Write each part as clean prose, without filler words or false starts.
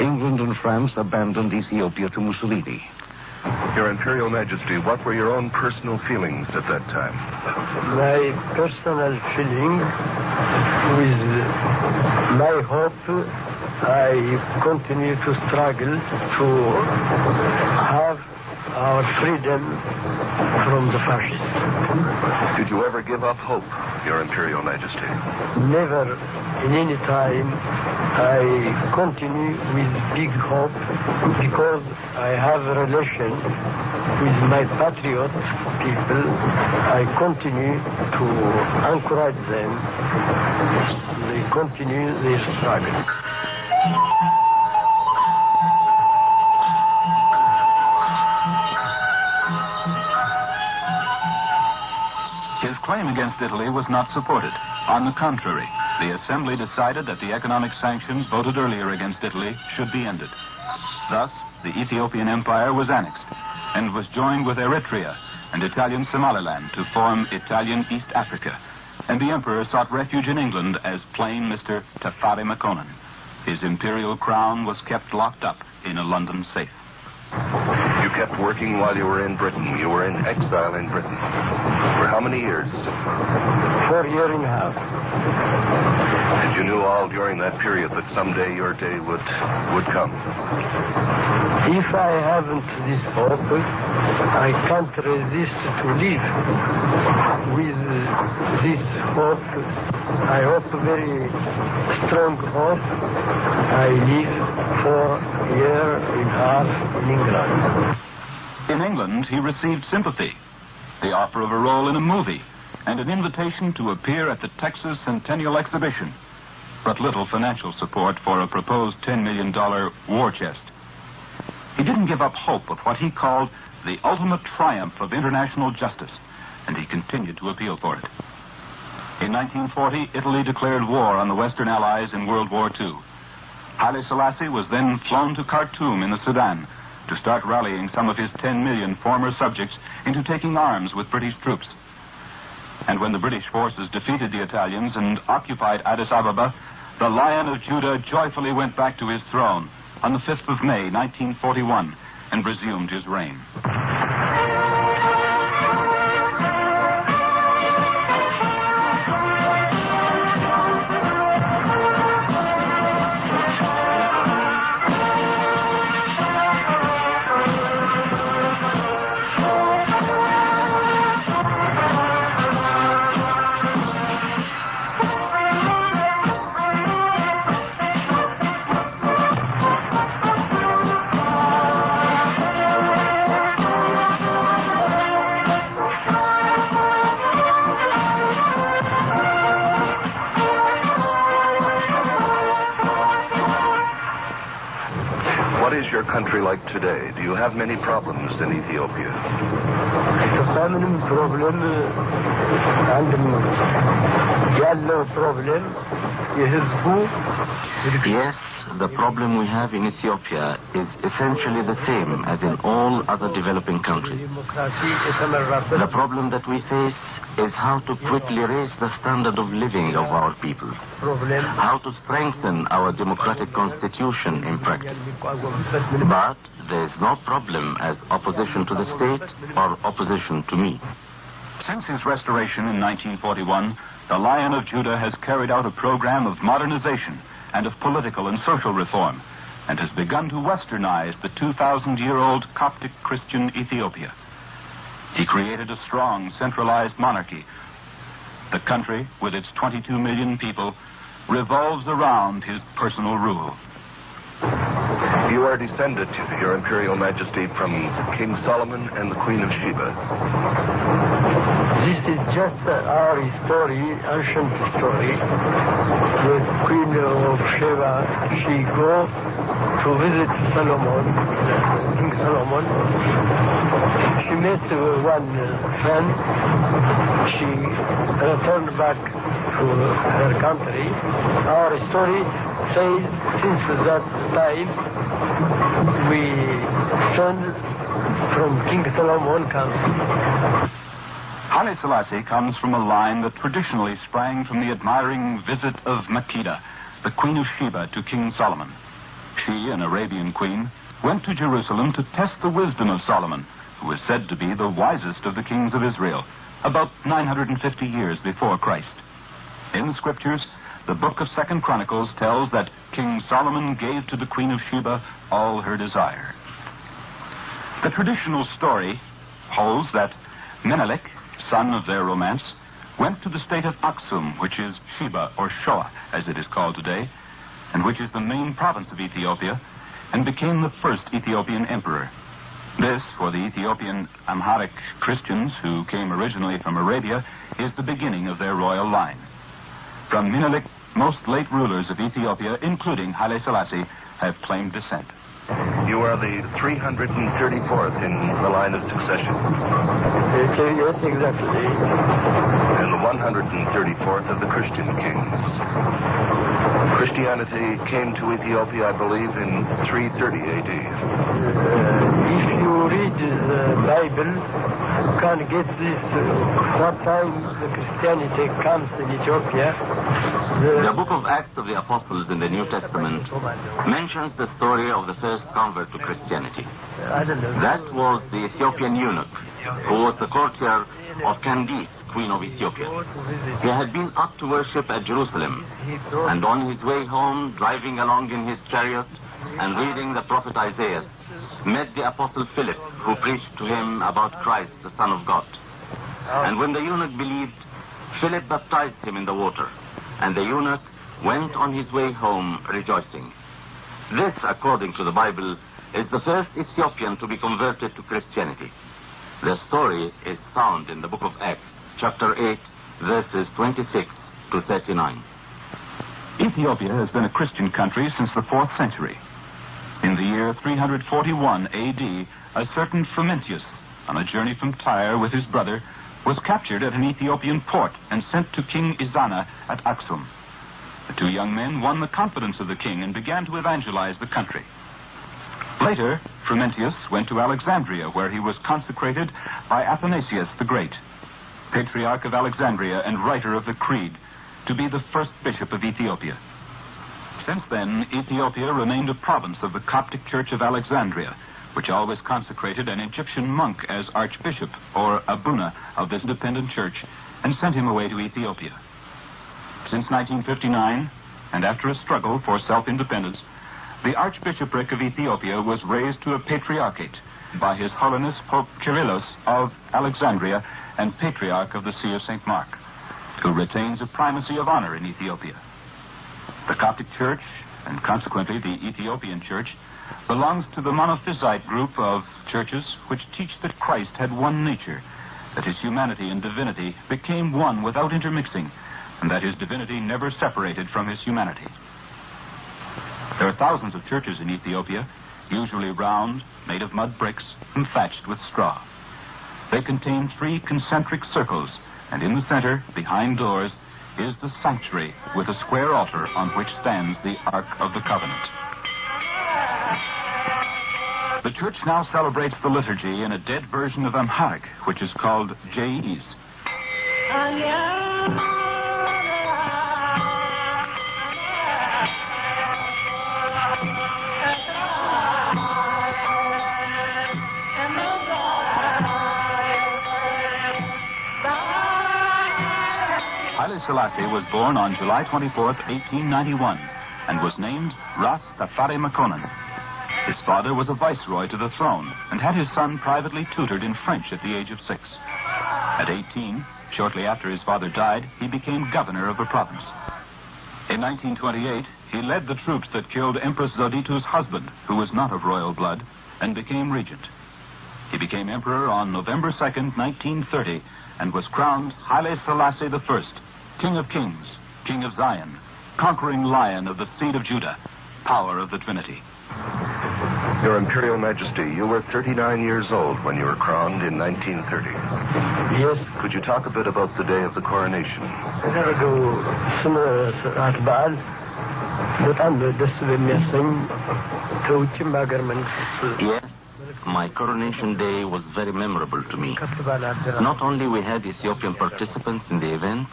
England and France abandoned Ethiopia to Mussolini. Your Imperial Majesty, what were your own personal feelings at that time? My personal feeling with my hope, I continue to struggle to have our freedom from the fascists. Did you ever give up hope, Your Imperial Majesty? Never in any time. I continue with big hope because I have a relation with my patriot people. I continue to encourage them. They continue their struggle. His claim against Italy was not supported. On the contrary, the Assembly decided that the economic sanctions voted earlier against Italy should be ended. Thus, the Ethiopian Empire was annexed and was joined with Eritrea and Italian Somaliland to form Italian East Africa, and the Emperor sought refuge in England as plain Mr. Tafari Makonnen. His imperial crown was kept locked up in a London safe. You kept working while you were in Britain. You were in exile in Britain. For how many years? 4 years and a half. And you knew all during that period that someday your day would come. If I haven't this hope, I can't resist to live. With this hope, I hope very strong hope, I live 4 years and a half in England. In England, he received sympathy, the offer of a role in a movie, and an invitation to appear at the Texas Centennial Exhibition, but little financial support for a proposed $10 million war chest. He didn't give up hope of what he called the ultimate triumph of international justice, and he continued to appeal for it. In 1940, Italy declared war on the Western Allies in World War II. Haile Selassie was then flown to Khartoum in the Sudan to start rallying some of his 10 million former subjects into taking arms with British troops. And when the British forces defeated the Italians and occupied Addis Ababa, the Lion of Judah joyfully went back to his throne on the 5th of May, 1941, and resumed his reign. What is your country like today? Do you have many problems in Ethiopia? Yes, the problem we have in Ethiopia is essentially the same as in all other developing countries. The problem that we face is how to quickly raise the standard of living of our people, how to strengthen our democratic constitution in practice. But there is no problem as opposition to the state or opposition to me. Since his restoration in 1941, the Lion of Judah has carried out a program of modernization and of political and social reform, and has begun to westernize the 2,000-year-old Coptic Christian Ethiopia. He created a strong, centralized monarchy. The country, with its 22 million people, revolves around his personal rule. You are descended, Your Imperial Majesty, from King Solomon and the Queen of Sheba. This is just our story, ancient story. The Queen of Sheba, she go to visit Solomon, King Solomon. She met one son. She returned back to her country. Our story says since that time, we son from King Solomon comes. Haile Selassie comes from a line that traditionally sprang from the admiring visit of Makeda, the Queen of Sheba, to King Solomon. She, an Arabian queen, went to Jerusalem to test the wisdom of Solomon, who is said to be the wisest of the kings of Israel, about 950 years before Christ. In the scriptures, the book of 2 Chronicles tells that King Solomon gave to the Queen of Sheba all her desire. The traditional story holds that Menelik, son of their romance, went to the state of Aksum, which is Sheba, or Shoa, as it is called today, and which is the main province of Ethiopia, and became the first Ethiopian emperor. This, for the Ethiopian Amharic Christians who came originally from Arabia, is the beginning of their royal line. From Menelik, most late rulers of Ethiopia, including Haile Selassie, have claimed descent. You are the 334th in the line of succession. Yes, exactly. And the 134th of the Christian kings. Christianity came to Ethiopia, I believe, in 330 A.D. If you read the Bible, you can get this what time the Christianity comes in Ethiopia. The book of Acts of the Apostles in the New Testament mentions the story of the first convert to Christianity. I don't know. That was the Ethiopian eunuch, who was the courtier of Candace, queen of Ethiopia. He had been up to worship at Jerusalem, and on his way home, driving along in his chariot and reading the prophet Isaiah, met the apostle Philip, who preached to him about Christ, the Son of God. And when the eunuch believed, Philip baptized him in the water, and the eunuch went on his way home rejoicing. This, according to the Bible, is the first Ethiopian to be converted to Christianity. The story is found in the book of Acts, chapter 8, verses 26 to 39. Ethiopia has been a Christian country since the 4th century. In the year 341 A.D., a certain Frumentius, on a journey from Tyre with his brother, was captured at an Ethiopian port and sent to King Izana at Aksum. The two young men won the confidence of the king and began to evangelize the country. Later, Frumentius went to Alexandria, where he was consecrated by Athanasius the Great, Patriarch of Alexandria and writer of the Creed, to be the first bishop of Ethiopia. Since then, Ethiopia remained a province of the Coptic Church of Alexandria, which always consecrated an Egyptian monk as archbishop, or abuna, of this independent church, and sent him away to Ethiopia. Since 1959, and after a struggle for self-independence, the Archbishopric of Ethiopia was raised to a patriarchate by His Holiness Pope Kyrillos of Alexandria and Patriarch of the See of St. Mark, who retains a primacy of honor in Ethiopia. The Coptic Church, and consequently the Ethiopian Church, belongs to the monophysite group of churches which teach that Christ had one nature, that his humanity and divinity became one without intermixing, and that his divinity never separated from his humanity. There are thousands of churches in Ethiopia, usually round, made of mud bricks, and thatched with straw. They contain 3 concentric circles, and in the center, behind doors, is the sanctuary with a square altar on which stands the Ark of the Covenant. The church now celebrates the liturgy in a dead version of Amharic, which is called Jais. Haile Selassie was born on July 24th, 1891, and was named Ras Tafari Makonnen. His father was a viceroy to the throne and had his son privately tutored in French at the age of 6. At 18, shortly after his father died, he became governor of the province. In 1928, he led the troops that killed Empress Zoditu's husband, who was not of royal blood, and became regent. He became emperor on November 2nd, 1930, and was crowned Haile Selassie I, King of Kings, King of Zion, conquering lion of the seed of Judah, power of the Trinity. Your Imperial Majesty, you were 39 years old when you were crowned in 1930. Yes. Could you talk a bit about the day of the coronation? Yes, my coronation day was very memorable to me. Not only we had Ethiopian participants in the event,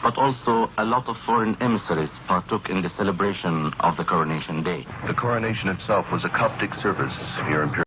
but also a lot of foreign emissaries partook in the celebration of the coronation day. The coronation itself was a Coptic service, Your Imperial